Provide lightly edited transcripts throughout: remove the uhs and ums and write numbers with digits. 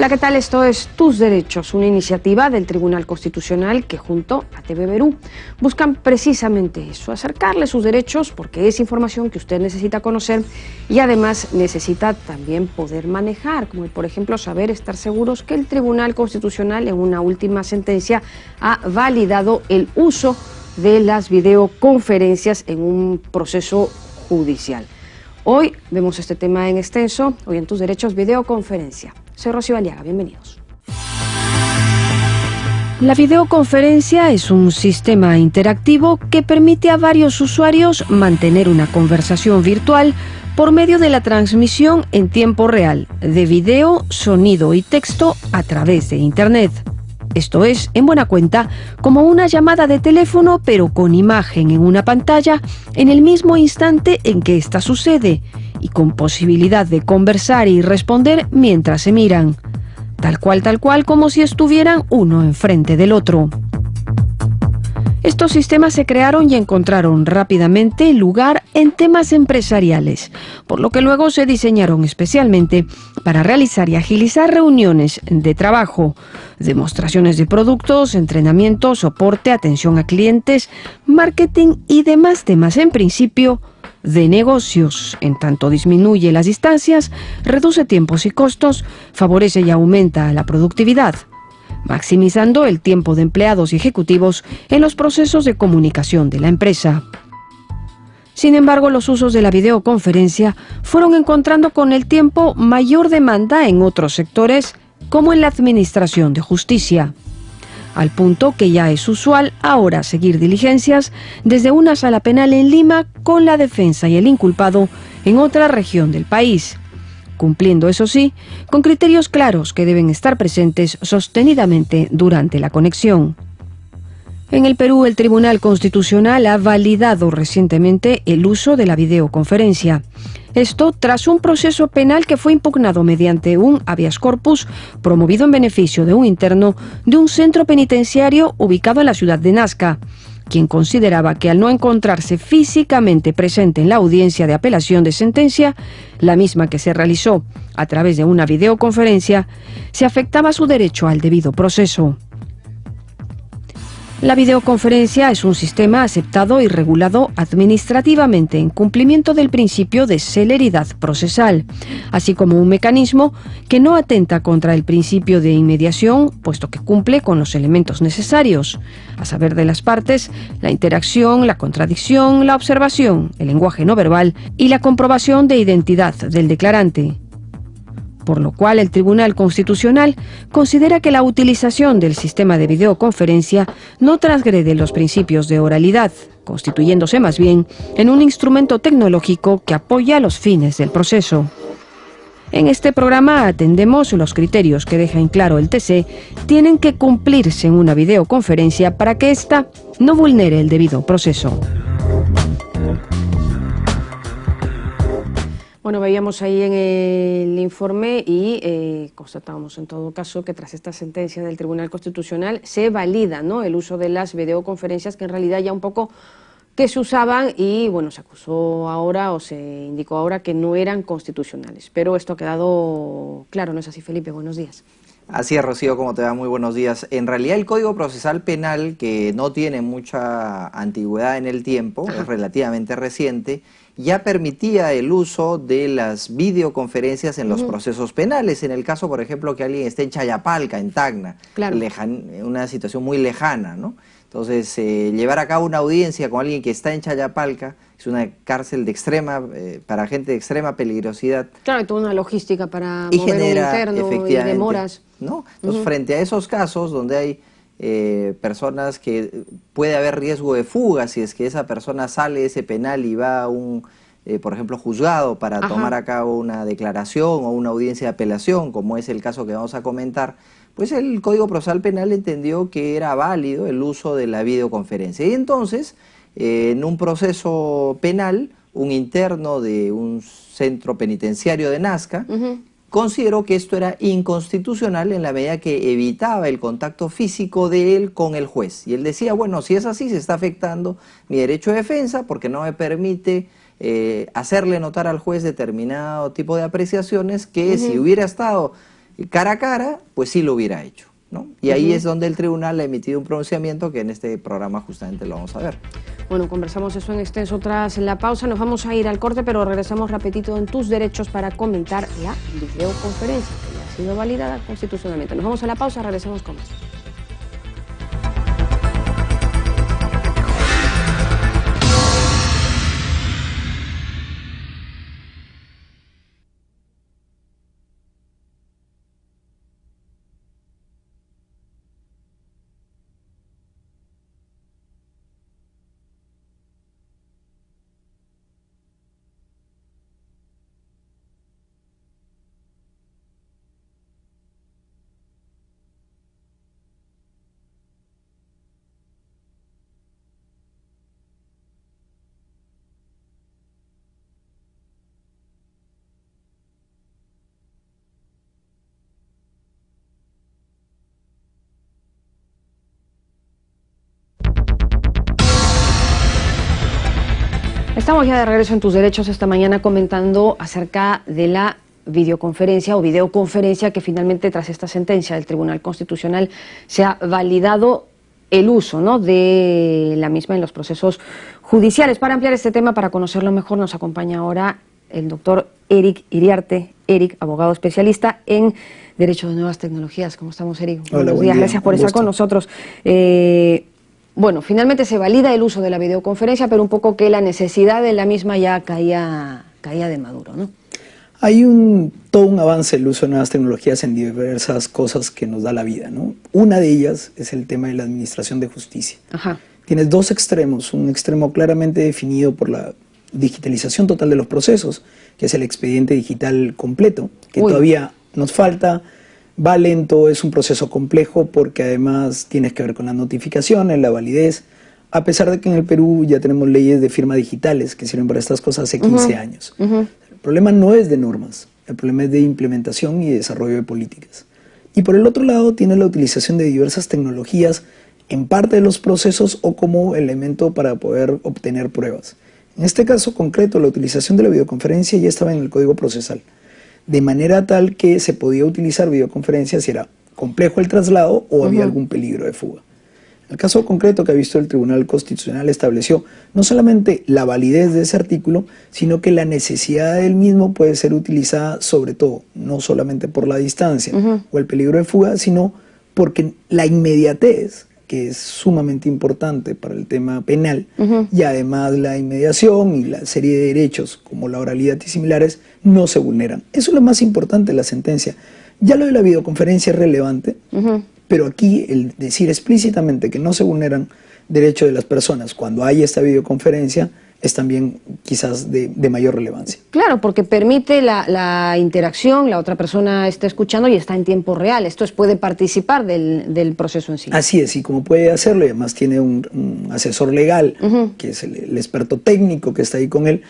Hola, ¿qué tal? Esto es Tus Derechos, una iniciativa del Tribunal Constitucional que junto a TV Berú buscan precisamente eso, acercarle sus derechos porque es información que usted necesita conocer y además necesita también poder manejar, como por ejemplo saber estar seguros que el Tribunal Constitucional en una última sentencia ha validado el uso de las videoconferencias en un proceso judicial. Hoy vemos este tema en extenso, hoy en Tus Derechos, videoconferencia. Soy Rocío Aliaga, bienvenidos. La videoconferencia es un sistema interactivo que permite a varios usuarios mantener una conversación virtual por medio de la transmisión en tiempo real de video, sonido y texto a través de Internet. Esto es, en buena cuenta, como una llamada de teléfono, pero con imagen en una pantalla en el mismo instante en que ésta sucede y con posibilidad de conversar y responder mientras se miran. Tal cual, como si estuvieran uno enfrente del otro. Estos sistemas se crearon y encontraron rápidamente lugar en temas empresariales, por lo que luego se diseñaron especialmente para realizar y agilizar reuniones de trabajo, demostraciones de productos, entrenamiento, soporte, atención a clientes, marketing y demás temas en principio de negocios. En tanto disminuye las distancias, reduce tiempos y costos, favorece y aumenta la productividad, maximizando el tiempo de empleados y ejecutivos en los procesos de comunicación de la empresa. Sin embargo, los usos de la videoconferencia fueron encontrando con el tiempo mayor demanda en otros sectores, como en la administración de justicia, al punto que ya es usual ahora seguir diligencias desde una sala penal en Lima con la defensa y el inculpado en otra región del país, cumpliendo, eso sí, con criterios claros que deben estar presentes sostenidamente durante la conexión. En el Perú, el Tribunal Constitucional ha validado recientemente el uso de la videoconferencia. Esto tras un proceso penal que fue impugnado mediante un habeas corpus promovido en beneficio de un interno de un centro penitenciario ubicado en la ciudad de Nazca, quien consideraba que al no encontrarse físicamente presente en la audiencia de apelación de sentencia, la misma que se realizó a través de una videoconferencia, se afectaba su derecho al debido proceso. La videoconferencia es un sistema aceptado y regulado administrativamente en cumplimiento del principio de celeridad procesal, así como un mecanismo que no atenta contra el principio de inmediación, puesto que cumple con los elementos necesarios, a saber de las partes, la interacción, la contradicción, la observación, el lenguaje no verbal y la comprobación de identidad del declarante. Por lo cual el Tribunal Constitucional considera que la utilización del sistema de videoconferencia no transgrede los principios de oralidad, constituyéndose más bien en un instrumento tecnológico que apoya los fines del proceso. En este programa atendemos los criterios que deja en claro el TC tienen que cumplirse en una videoconferencia para que ésta no vulnere el debido proceso. Bueno, veíamos ahí en el informe y constatábamos en todo caso que tras esta sentencia del Tribunal Constitucional se valida, ¿no?, el uso de las videoconferencias que en realidad ya un poco que se usaban y bueno, se acusó ahora o se indicó ahora que no eran constitucionales. Pero esto ha quedado claro, ¿no es así, Felipe? Buenos días. Así es, Rocío, ¿cómo te va? Muy buenos días. En realidad el Código Procesal Penal, que no tiene mucha antigüedad en el tiempo, es relativamente reciente, ya permitía el uso de las videoconferencias en los procesos penales. En el caso, por ejemplo, que alguien esté en Chayapalca, en Tacna, claro, una situación muy lejana, ¿no? Entonces, llevar a cabo una audiencia con alguien que está en Chayapalca es una cárcel de extrema, para gente de extrema peligrosidad. Claro, y toda una logística para mover un interno y demoras, ¿no? Entonces, frente a esos casos donde hay personas que puede haber riesgo de fuga, si es que esa persona sale de ese penal y va a un, por ejemplo, juzgado para tomar a cabo una declaración o una audiencia de apelación, como es el caso que vamos a comentar, pues el Código Procesal Penal entendió que era válido el uso de la videoconferencia. Y entonces, en un proceso penal, un interno de un centro penitenciario de Nazca consideró que esto era inconstitucional en la medida que evitaba el contacto físico de él con el juez. Y él decía, bueno, si es así, se está afectando mi derecho de defensa porque no me permite hacerle notar al juez determinado tipo de apreciaciones que si hubiera estado cara a cara, pues sí lo hubiera hecho, ¿no? Y ahí es donde el tribunal ha emitido un pronunciamiento que en este programa justamente lo vamos a ver. Bueno, conversamos eso en extenso tras la pausa. Nos vamos a ir al corte, pero regresamos rapidito en Tus Derechos para comentar la videoconferencia que ya ha sido validada constitucionalmente. Nos vamos a la pausa, regresamos con más. Estamos ya de regreso en Tus Derechos esta mañana comentando acerca de la videoconferencia o videoconferencia que finalmente tras esta sentencia del Tribunal Constitucional se ha validado el uso, ¿no?, de la misma en los procesos judiciales. Para ampliar este tema, para conocerlo mejor, nos acompaña ahora el doctor Eric Iriarte. Eric, abogado especialista en Derecho de Nuevas Tecnologías. ¿Cómo estamos, Eric? Hola, Buenos días, gracias por estar con nosotros. Bueno, finalmente se valida el uso de la videoconferencia, pero un poco que la necesidad de la misma ya caía de maduro, ¿no? Hay todo un avance del uso de nuevas tecnologías en diversas cosas que nos da la vida, ¿no? Una de ellas es el tema de la administración de justicia. Ajá. Tienes dos extremos, un extremo claramente definido por la digitalización total de los procesos, que es el expediente digital completo, que todavía nos falta, va lento, es un proceso complejo porque además tienes que ver con las notificaciones, la validez, a pesar de que en el Perú ya tenemos leyes de firma digitales que sirven para estas cosas hace 15 años. El problema no es de normas, el problema es de implementación y desarrollo de políticas. Y por el otro lado tiene la utilización de diversas tecnologías en parte de los procesos o como elemento para poder obtener pruebas. En este caso concreto, la utilización de la videoconferencia ya estaba en el Código Procesal, de manera tal que se podía utilizar videoconferencia si era complejo el traslado o había algún peligro de fuga. El caso concreto que ha visto el Tribunal Constitucional estableció no solamente la validez de ese artículo, sino que la necesidad del mismo puede ser utilizada sobre todo, no solamente por la distancia o el peligro de fuga, sino porque la inmediatez, que es sumamente importante para el tema penal, y además la inmediación y la serie de derechos como la oralidad y similares no se vulneran. Eso es lo más importante de la sentencia. Ya lo de la videoconferencia es relevante, pero aquí el decir explícitamente que no se vulneran derechos de las personas cuando hay esta videoconferencia es también quizás de mayor relevancia. Claro, porque permite la interacción, la otra persona está escuchando y está en tiempo real. Esto puede participar del proceso en sí. Así es, y como puede hacerlo, y además tiene un asesor legal, que es el experto técnico que está ahí con él,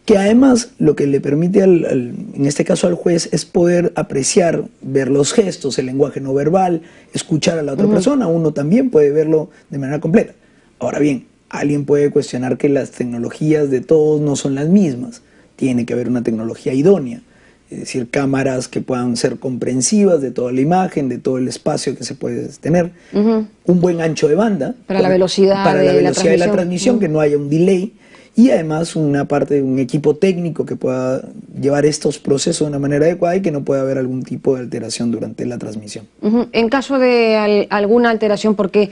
que además lo que le permite, en este caso al juez, es poder apreciar, ver los gestos, el lenguaje no verbal, escuchar a la otra persona. Uno también puede verlo de manera completa. Ahora bien, alguien puede cuestionar que las tecnologías de todos no son las mismas. Tiene que haber una tecnología idónea, es decir, cámaras que puedan ser comprensivas de toda la imagen, de todo el espacio que se puede tener, un buen ancho de banda para la velocidad de la transmisión, que no haya un delay, y además una parte de un equipo técnico que pueda llevar estos procesos de una manera adecuada y que no pueda haber algún tipo de alteración durante la transmisión. En caso de alguna alteración, porque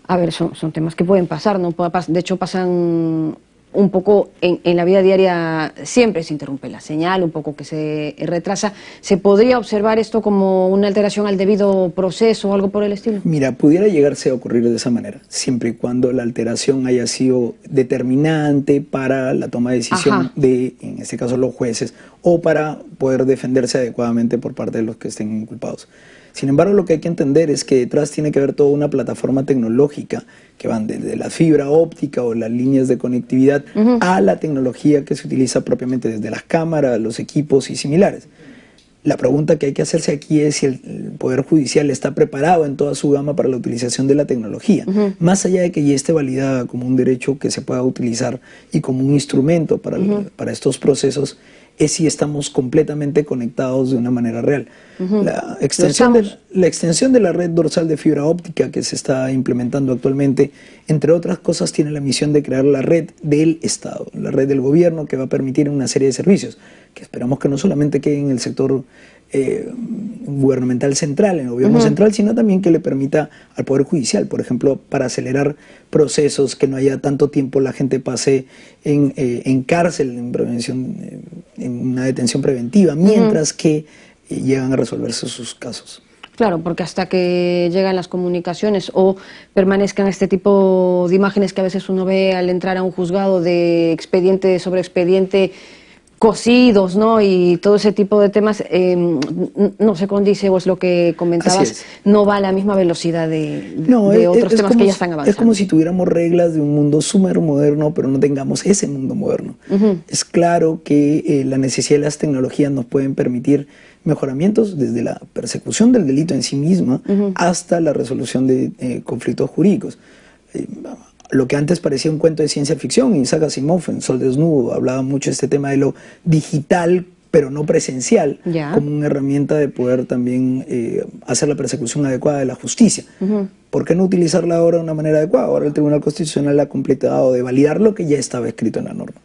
a ver, son temas que pueden pasar, ¿no? De hecho pasan un poco en la vida diaria, siempre se interrumpe la señal, un poco que se retrasa. ¿Se podría observar esto como una alteración al debido proceso o algo por el estilo? Mira, pudiera llegarse a ocurrir de esa manera, siempre y cuando la alteración haya sido determinante para la toma de decisión de, en este caso, los jueces, o para poder defenderse adecuadamente por parte de los que estén inculpados. Sin embargo, lo que hay que entender es que detrás tiene que haber toda una plataforma tecnológica que van desde la fibra óptica o las líneas de conectividad a la tecnología que se utiliza propiamente desde las cámaras, los equipos y similares. La pregunta que hay que hacerse aquí es si el Poder Judicial está preparado en toda su gama para la utilización de la tecnología, más allá de que ya esté validada como un derecho que se pueda utilizar y como un instrumento para estos procesos. es si estamos completamente conectados de una manera real. La extensión de la red dorsal de fibra óptica que se está implementando actualmente, entre otras cosas, tiene la misión de crear la red del Estado, la red del gobierno, que va a permitir una serie de servicios, que esperamos que no solamente quede en el sector gubernamental central, en el gobierno central, sino también que le permita al Poder Judicial, por ejemplo, para acelerar procesos, que no haya tanto tiempo la gente pase en cárcel, en prevención, en una detención preventiva, mientras que llegan a resolverse sus casos. Claro, porque hasta que llegan las comunicaciones o permanezcan este tipo de imágenes que a veces uno ve al entrar a un juzgado de expediente sobre expediente, cosidos, ¿no? Y todo ese tipo de temas, no se condice, o es lo que comentabas, no va a la misma velocidad de otros temas que ya están avanzando. Es como si tuviéramos reglas de un mundo súper moderno, pero no tengamos ese mundo moderno. Es claro que la necesidad de las tecnologías nos pueden permitir mejoramientos desde la persecución del delito en sí misma hasta la resolución de conflictos jurídicos. Lo que antes parecía un cuento de ciencia ficción, Isaac Asimov en Sol Desnudo hablaba mucho de este tema de lo digital, pero no presencial, como una herramienta de poder también hacer la persecución adecuada de la justicia. ¿Por qué no utilizarla ahora de una manera adecuada? Ahora el Tribunal Constitucional ha completado de validar lo que ya estaba escrito en la norma.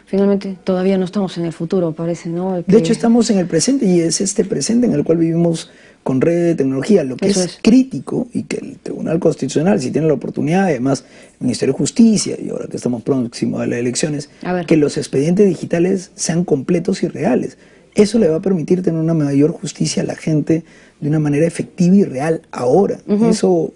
Finalmente, todavía no estamos en el futuro, parece, ¿no? De hecho, estamos en el presente, y es este presente en el cual vivimos con red de tecnología. Lo que es crítico, y que el Tribunal Constitucional, si tiene la oportunidad, además el Ministerio de Justicia, y ahora que estamos próximos a las elecciones, que los expedientes digitales sean completos y reales. Eso le va a permitir tener una mayor justicia a la gente de una manera efectiva y real ahora. Eso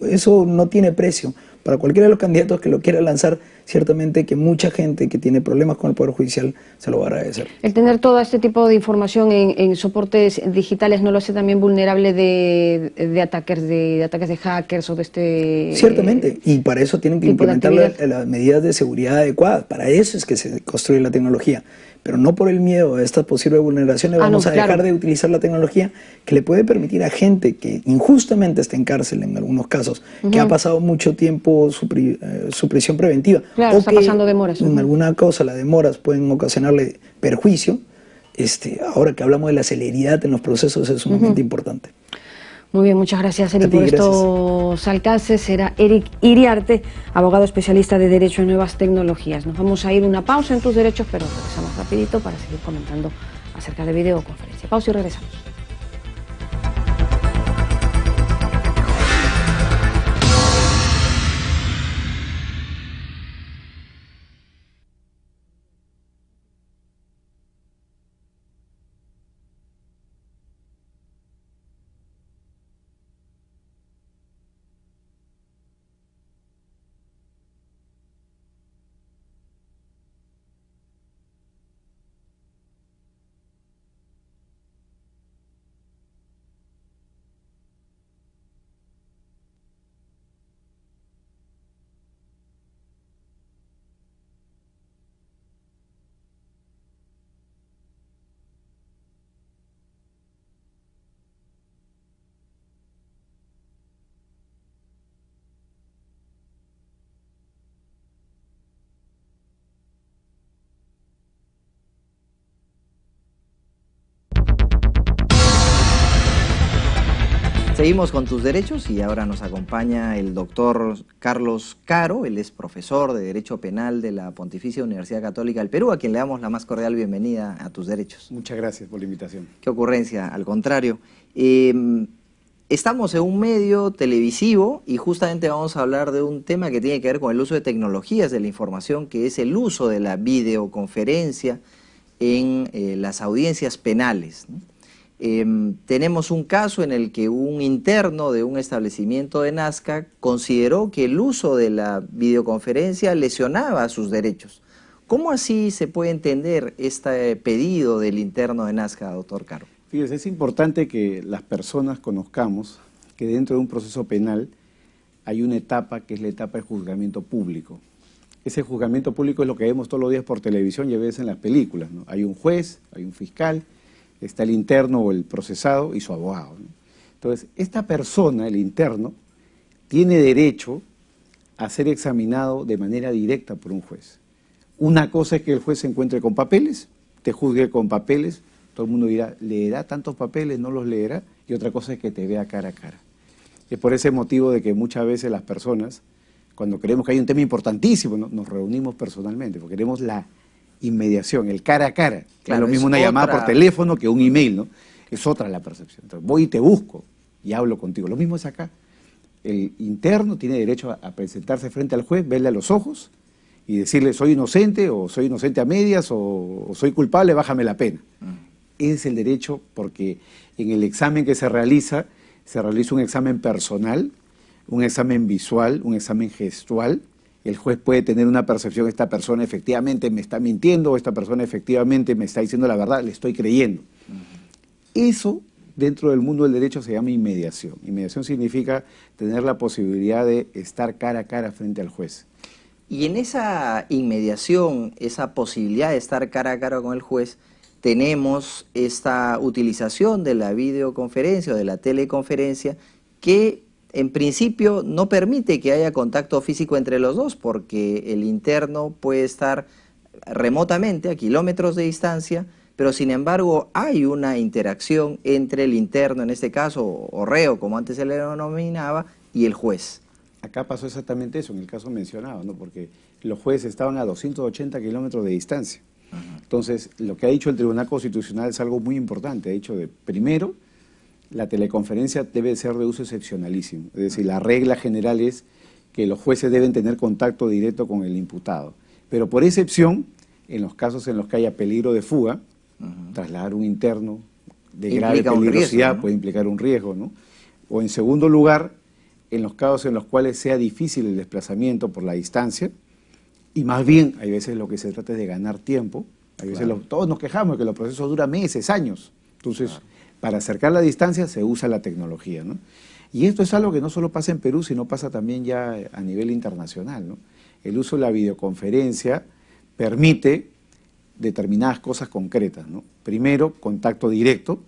no tiene precio. Para cualquiera de los candidatos que lo quiera lanzar, ciertamente que mucha gente que tiene problemas con el Poder Judicial se lo va a agradecer. El tener todo este tipo de información en soportes digitales no lo hace también vulnerable de ataques de hackers o de este... Ciertamente, y para eso tienen que implementar las medidas de seguridad adecuadas. Para eso es que se construye la tecnología. Pero no por el miedo a estas posibles vulneraciones vamos a dejar de utilizar la tecnología, que le puede permitir a gente que injustamente está en cárcel en algunos casos, que ha pasado mucho tiempo su prisión preventiva, o está pasando demoras. En alguna cosa las demoras pueden ocasionarle perjuicio. Ahora que hablamos de la celeridad en los procesos, es sumamente importante. Muy bien, muchas gracias, Eric, por estos alcances. Era Eric Iriarte, abogado especialista de Derecho en Nuevas Tecnologías. Nos vamos a ir una pausa en Tus Derechos, pero regresamos rapidito para seguir comentando acerca de videoconferencia. Pausa y regresamos. Seguimos con Tus Derechos y ahora nos acompaña el doctor Carlos Caro. Él es profesor de Derecho Penal de la Pontificia Universidad Católica del Perú, a quien le damos la más cordial bienvenida a Tus Derechos. Muchas gracias por la invitación. Qué ocurrencia, al contrario. Estamos en un medio televisivo y justamente vamos a hablar de un tema que tiene que ver con el uso de tecnologías de la información, que es el uso de la videoconferencia en las audiencias penales, ¿no? Tenemos un caso en el que un interno de un establecimiento de Nazca consideró que el uso de la videoconferencia lesionaba sus derechos. ¿Cómo así se puede entender este pedido del interno de Nazca, doctor Caro? Fíjese, es importante que las personas conozcamos que dentro de un proceso penal hay una etapa que es la etapa de juzgamiento público. Ese juzgamiento público es lo que vemos todos los días por televisión y a veces en las películas, ¿no? Hay un juez, hay un fiscal, está el interno o el procesado y su abogado, ¿no? Entonces, esta persona, el interno, tiene derecho a ser examinado de manera directa por un juez. Una cosa es que el juez se encuentre con papeles te juzgue con papeles, todo el mundo dirá, ¿leerá tantos papeles? ¿No los leerá? Y otra cosa es que te vea cara a cara. Es por ese motivo de que muchas veces las personas, cuando creemos que hay un tema importantísimo, ¿no?, nos reunimos personalmente, porque queremos la inmediación, el cara a cara. Claro, es lo mismo es una llamada otra... por teléfono que un email, ¿no? Es otra la percepción. Entonces, voy y te busco y hablo contigo. Lo mismo es acá. El interno tiene derecho a presentarse frente al juez, verle a los ojos y decirle soy inocente o soy inocente a medias o soy culpable, bájame la pena. Ese es el derecho, porque en el examen que se realiza un examen personal, un examen visual, un examen gestual. El juez puede tener una percepción, esta persona efectivamente me está mintiendo, o esta persona efectivamente me está diciendo la verdad, le estoy creyendo. Eso, dentro del mundo del derecho, se llama inmediación. Inmediación significa tener la posibilidad de estar cara a cara frente al juez. Y en esa inmediación, esa posibilidad de estar cara a cara con el juez, tenemos esta utilización de la videoconferencia o de la teleconferencia que en principio no permite que haya contacto físico entre los dos, porque el interno puede estar remotamente a kilómetros de distancia, pero sin embargo hay una interacción entre el interno, en este caso, o reo, como antes se le denominaba, y el juez. Acá pasó exactamente eso, en el caso mencionado, ¿no? Porque los jueces estaban a 280 kilómetros de distancia. Entonces, lo que ha dicho el Tribunal Constitucional es algo muy importante. Ha dicho primero, la teleconferencia debe ser de uso excepcionalísimo. Es decir, la regla general es que los jueces deben tener contacto directo con el imputado. Pero por excepción, en los casos en los que haya peligro de fuga, trasladar un interno de grave peligrosidad, ¿no?, puede implicar un riesgo, ¿no? O en segundo lugar, en los casos en los cuales sea difícil el desplazamiento por la distancia, y más bien, hay veces lo que se trata es de ganar tiempo. Hay veces todos nos quejamos de que los procesos duran meses, años. Entonces, para acercar la distancia se usa la tecnología, ¿no? Y esto es algo que no solo pasa en Perú, sino pasa también ya a nivel internacional, ¿no? El uso de la videoconferencia permite determinadas cosas concretas, ¿no? Primero, contacto directo.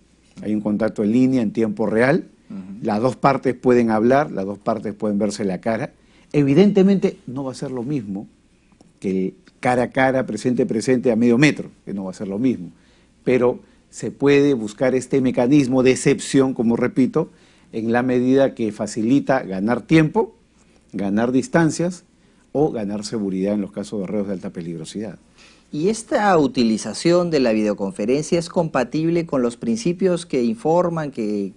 Hay un contacto en línea en tiempo real. Las dos partes pueden hablar, las dos partes pueden verse la cara. Evidentemente no va a ser lo mismo que cara a cara, presente a medio metro, que no va a ser lo mismo, pero se puede buscar este mecanismo de excepción, como repito, en la medida que facilita ganar tiempo, ganar distancias o ganar seguridad en los casos de reos de alta peligrosidad. ¿Y esta utilización de la videoconferencia es compatible con los principios que informan, que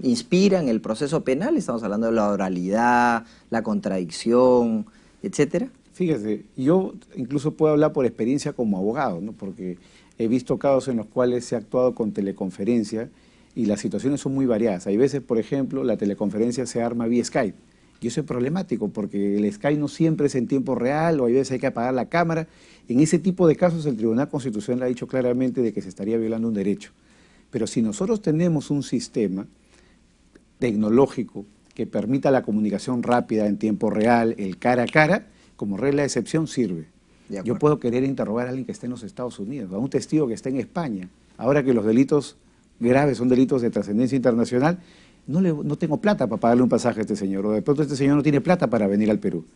inspiran el proceso penal? Estamos hablando de la oralidad, la contradicción, etcétera. Fíjese, yo incluso puedo hablar por experiencia como abogado, ¿no? Porque he visto casos en los cuales se ha actuado con teleconferencia y las situaciones son muy variadas. Hay veces, por ejemplo, la teleconferencia se arma vía Skype y eso es problemático porque el Skype no siempre es en tiempo real o hay veces hay que apagar la cámara. En ese tipo de casos el Tribunal Constitucional ha dicho claramente de que se estaría violando un derecho. Pero si nosotros tenemos un sistema tecnológico que permita la comunicación rápida en tiempo real, el cara a cara, como regla de excepción sirve. Yo puedo querer interrogar a alguien que esté en los Estados Unidos, a un testigo que esté en España. Ahora que los delitos graves son delitos de trascendencia internacional, no tengo plata para pagarle un pasaje a este señor, o de pronto este señor no tiene plata para venir al Perú.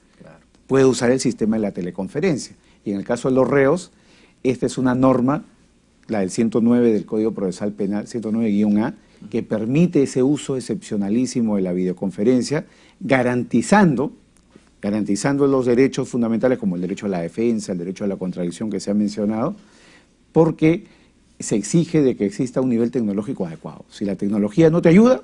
Puede usar el sistema de la teleconferencia. Y en el caso de los reos, esta es una norma, la del 109 del Código Procesal Penal, 109-A, que permite ese uso excepcionalísimo de la videoconferencia, garantizando los derechos fundamentales como el derecho a la defensa, el derecho a la contradicción que se ha mencionado, porque se exige de que exista un nivel tecnológico adecuado. Si la tecnología no te ayuda,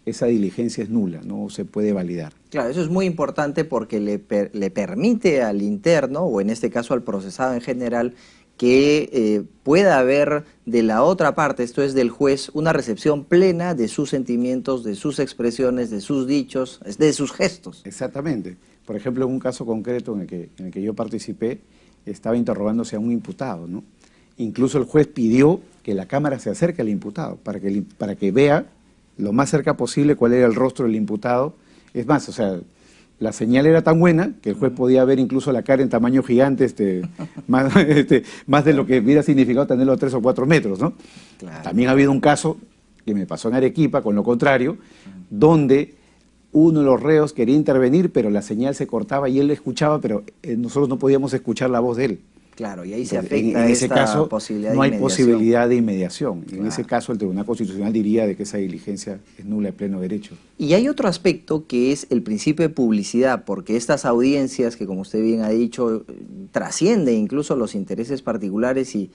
esa diligencia es nula, no se puede validar. Claro, eso es muy importante porque le permite al interno, o en este caso al procesado en general, que pueda haber de la otra parte, esto es del juez, una recepción plena de sus sentimientos, de sus expresiones, de sus dichos, de sus gestos. Exactamente. Por ejemplo, en un caso concreto en el que yo participé, estaba interrogándose a un imputado, ¿no? Incluso el juez pidió que la cámara se acerque al imputado para que vea lo más cerca posible cuál era el rostro del imputado. Es más, o sea, la señal era tan buena que el juez podía ver incluso la cara en tamaño gigante, más de lo que hubiera significado tenerlo a 3 o 4 metros, ¿no? Claro. También ha habido un caso que me pasó en Arequipa, con lo contrario, donde uno de los reos quería intervenir, pero la señal se cortaba y él le escuchaba, pero nosotros no podíamos escuchar la voz de él. Claro, y ahí se Entonces, afecta en ese esta caso posibilidad no de hay inmediación. posibilidad de inmediación. En Claro. ese caso el Tribunal Constitucional diría de que esa diligencia es nula de pleno derecho. Y hay otro aspecto que es el principio de publicidad, porque estas audiencias, que como usted bien ha dicho, trascienden incluso los intereses particulares y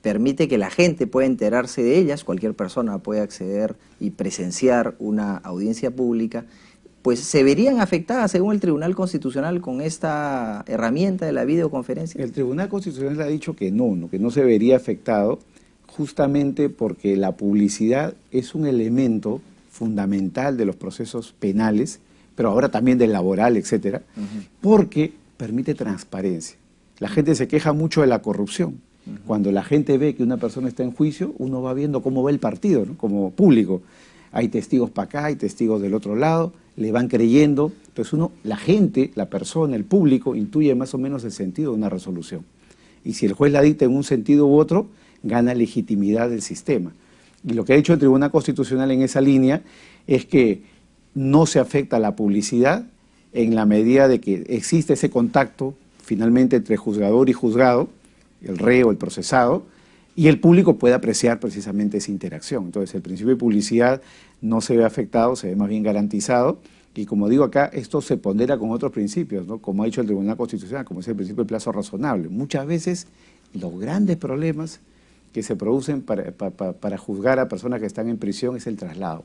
permite que la gente pueda enterarse de ellas, cualquier persona puede acceder y presenciar una audiencia pública, pues se verían afectadas, según el Tribunal Constitucional, con esta herramienta de la videoconferencia. El Tribunal Constitucional ha dicho que no se vería afectado, justamente porque la publicidad es un elemento fundamental de los procesos penales, pero ahora también del laboral, etcétera, porque permite transparencia. La gente se queja mucho de la corrupción. Cuando la gente ve que una persona está en juicio, uno va viendo cómo va el partido, ¿no? Como público. Hay testigos para acá, hay testigos del otro lado, le van creyendo. Entonces la gente, la persona, el público, intuye más o menos el sentido de una resolución. Y si el juez la dicta en un sentido u otro, gana legitimidad del sistema. Y lo que ha dicho el Tribunal Constitucional en esa línea es que no se afecta la publicidad en la medida de que existe ese contacto finalmente entre juzgador y juzgado, el reo, el procesado, y el público puede apreciar precisamente esa interacción. Entonces el principio de publicidad no se ve afectado, se ve más bien garantizado, y como digo acá, esto se pondera con otros principios, ¿no? Como ha dicho el Tribunal Constitucional, como es el principio del plazo razonable. Muchas veces los grandes problemas que se producen para juzgar a personas que están en prisión es el traslado.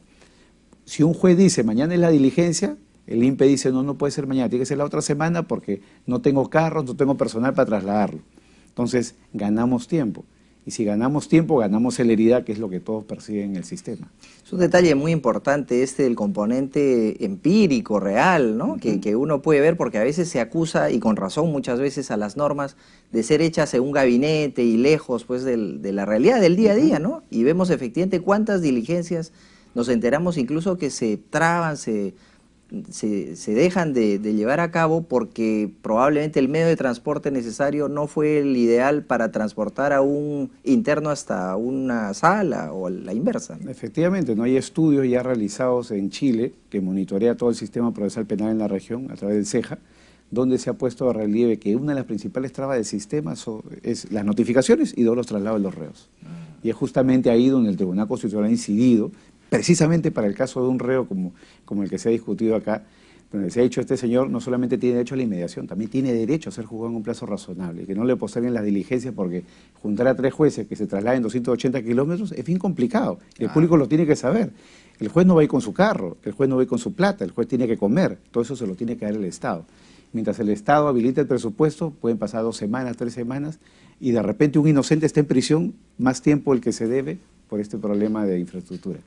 Si un juez dice mañana es la diligencia, el INPE dice no puede ser mañana, tiene que ser la otra semana porque no tengo carros, no tengo personal para trasladarlo. Entonces ganamos tiempo. Y si ganamos tiempo, ganamos celeridad, que es lo que todos persiguen en el sistema. Es un detalle muy importante del componente empírico, real, ¿no? Que uno puede ver, porque a veces se acusa, y con razón muchas veces, a las normas de ser hechas en un gabinete y lejos pues de la realidad del día a día, ¿no? Y vemos efectivamente cuántas diligencias nos enteramos incluso que se traban, se dejan de llevar a cabo porque probablemente el medio de transporte necesario no fue el ideal para transportar a un interno hasta una sala o la inversa, ¿no? Efectivamente, no hay estudios ya realizados en Chile que monitorea todo el sistema procesal penal en la región a través del CEJA, donde se ha puesto de relieve que una de las principales trabas del sistema es las notificaciones y los traslados de los reos. Y es justamente ahí donde el Tribunal Constitucional ha incidido, precisamente para el caso de un reo como el que se ha discutido acá, donde se ha dicho este señor no solamente tiene derecho a la inmediación, también tiene derecho a ser juzgado en un plazo razonable, que no le posterguen las diligencias, porque juntar a 3 jueces que se trasladen 280 kilómetros es bien complicado, y el público lo tiene que saber. El juez no va a ir con su carro, el juez no va a ir con su plata, el juez tiene que comer, todo eso se lo tiene que dar el Estado. Mientras el Estado habilita el presupuesto, pueden pasar 2 semanas, 3 semanas, y de repente un inocente está en prisión más tiempo del que se debe por este problema de infraestructura.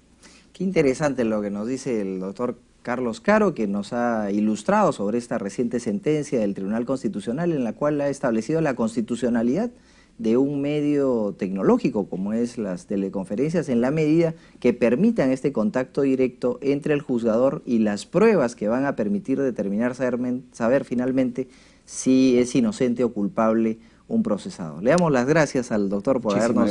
Qué interesante lo que nos dice el doctor Carlos Caro, que nos ha ilustrado sobre esta reciente sentencia del Tribunal Constitucional en la cual ha establecido la constitucionalidad de un medio tecnológico como es las teleconferencias, en la medida que permitan este contacto directo entre el juzgador y las pruebas que van a permitir determinar, saber finalmente si es inocente o culpable un procesado. Le damos las gracias al doctor por habernos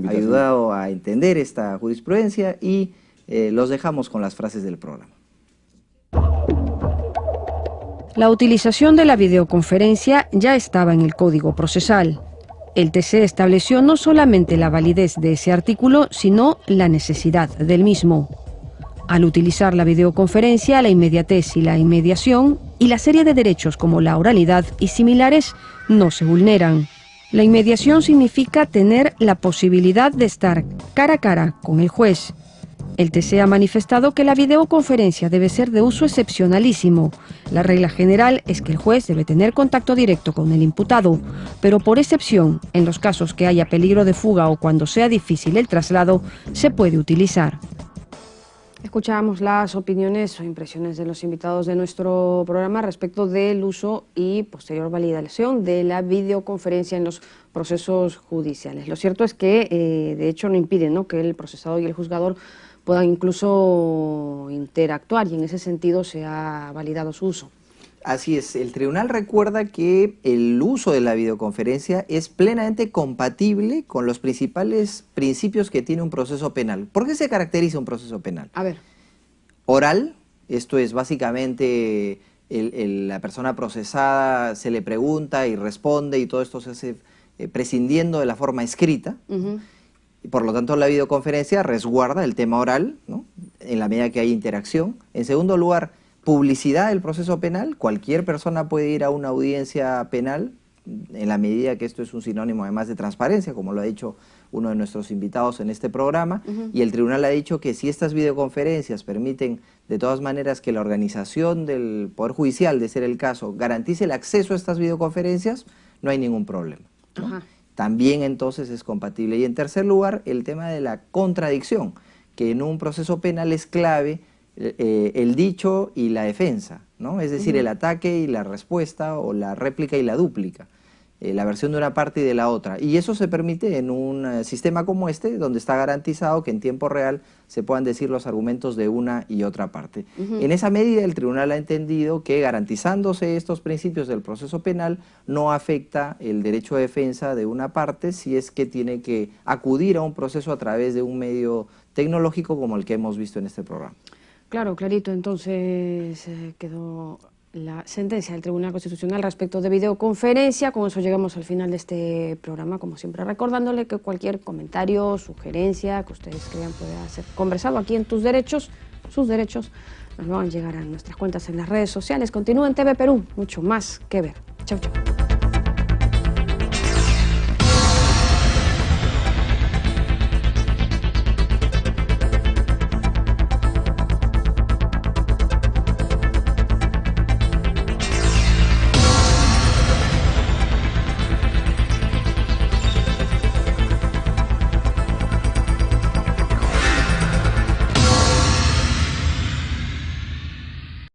ayudado a entender esta jurisprudencia y los dejamos con las frases del programa. La utilización de la videoconferencia ya estaba en el Código Procesal. El TC estableció no solamente la validez de ese artículo, sino la necesidad del mismo. Al utilizar la videoconferencia, la inmediatez y la inmediación y la serie de derechos como la oralidad y similares no se vulneran. La inmediación significa tener la posibilidad de estar cara a cara con el juez. El TC ha manifestado que la videoconferencia debe ser de uso excepcionalísimo. La regla general es que el juez debe tener contacto directo con el imputado, pero por excepción, en los casos que haya peligro de fuga o cuando sea difícil el traslado, se puede utilizar. Escuchábamos las opiniones o impresiones de los invitados de nuestro programa respecto del uso y posterior validación de la videoconferencia en los procesos judiciales. Lo cierto es que, de hecho, no impide, ¿no?, que el procesado y el juzgador puedan incluso interactuar, y en ese sentido se ha validado su uso. Así es, el tribunal recuerda que el uso de la videoconferencia es plenamente compatible con los principales principios que tiene un proceso penal. ¿Por qué se caracteriza un proceso penal? A ver. Oral, esto es básicamente la persona procesada se le pregunta y responde y todo esto se hace prescindiendo de la forma escrita. Y por lo tanto, la videoconferencia resguarda el tema oral, ¿no?, en la medida que hay interacción. En segundo lugar, publicidad del proceso penal. Cualquier persona puede ir a una audiencia penal en la medida que esto es un sinónimo además de transparencia, como lo ha dicho uno de nuestros invitados en este programa, y el tribunal ha dicho que si estas videoconferencias permiten de todas maneras que la organización del Poder Judicial, de ser el caso, garantice el acceso a estas videoconferencias, no hay ningún problema, ¿no? También entonces es compatible. Y en tercer lugar, el tema de la contradicción, que en un proceso penal es clave el dicho y la defensa, ¿no? Es decir, el ataque y la respuesta, o la réplica y la dúplica, la versión de una parte y de la otra. Y eso se permite en un sistema como este, donde está garantizado que en tiempo real se puedan decir los argumentos de una y otra parte. En esa medida, el tribunal ha entendido que, garantizándose estos principios del proceso penal, no afecta el derecho de defensa de una parte si es que tiene que acudir a un proceso a través de un medio tecnológico como el que hemos visto en este programa. Claro, clarito. Entonces quedó la sentencia del Tribunal Constitucional respecto de videoconferencia. Con eso llegamos al final de este programa, como siempre recordándole que cualquier comentario, sugerencia que ustedes crean pueda ser conversado aquí en Tus Derechos, Sus Derechos, nos lo van a llegar a nuestras cuentas en las redes sociales. Continúa en TV Perú, mucho más que ver. Chau, chau.